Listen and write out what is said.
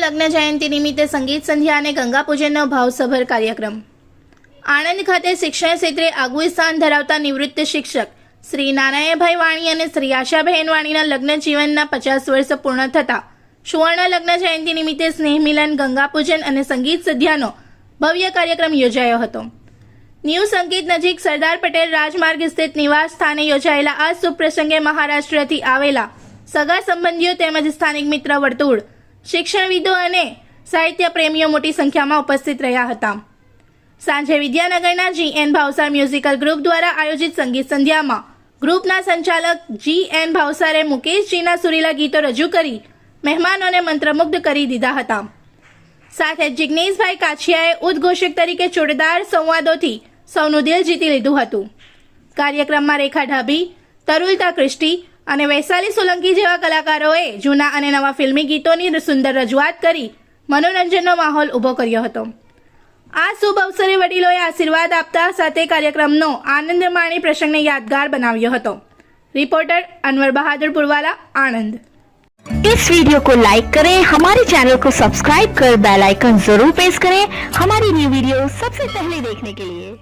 લગ્ન જયંતિ નિમિત્તે સંગીત સંધ્યા અને ગંગા પૂજનનો ભાવસભર કાર્યક્રમ. આણંદ ખાતે શિક્ષણ ક્ષેત્રે આગવું સ્થાન ધરાવતા નિવૃત્ત શિક્ષક શ્રી નારાયણભાઈ વાણી અને શ્રી આશાબહેન વાણીના લગ્ન જીવનના 50 વર્ષ પૂર્ણ થતા સુવર્ણ લગ્ન જયંતિ નિમિત્તે સ્નેહ મિલન, ગંગા પૂજન અને સંગીત સંધ્યાનો ભવ્ય કાર્યક્રમ યોજાયો હતો. ન્યૂ સંગીત નજીક સરદાર પટેલ રાજમાર્ગ સ્થિત નિવાસ સ્થાને યોજાયેલા આ શુભ પ્રસંગે મહારાષ્ટ્રથી આવેલા સગા સંબંધીઓ તેમજ સ્થાનિક મિત્ર વર્તુળ, શિક્ષણવિદો અને સાહિત્ય પ્રેમીઓ મોટી સંખ્યામાં ઉપસ્થિત રહ્યા હતા. સાંજે વિદ્યાનગરના GN ભાવસાર મ્યુઝિકલ ગ્રુપ દ્વારા આયોજિત સંગીત સંધ્યામાં ગ્રુપના સંચાલક GN ભાવસારે મુકેશજીના સુરીલા ગીતો રજૂ કરી મહેમાનોને મંત્રમુગ્ધ કરી દીધા હતા. સાથે જિગ્નેશભાઈ કાછિયાએ ઉદ્ઘોષક તરીકે ચોટદાર સંવાદોથી સૌનું દિલ જીતી લીધું હતું. કાર્યક્રમમાં રેખા ઢાભી, તરુલતા ક્રિસ્ટી અને વૈશાલી સોલંકી જેવા કલાકારોએ જૂના અને નવા ફિલ્મી ગીતોની સુંદર રજૂઆત કરી મનોરંજનનો માહોલ ઊભો કર્યો હતો. આ શુભ અવસરે વડીલોએ આશીર્વાદ આપતા સાથે કાર્યક્રમનો આનંદ માણી પ્રસંગને યાદગાર બનાવ્યો હતો. રિपोर्टर अनवर बहादुर पुरवाला, आनंद। इस वीडियो को लाइक करें, हमारे चैनल को सब्सक्राइब कर बेल आइकन जरूर प्रेस करें हमारी न्यू वीडियो सबसे पहले देखने के लिए।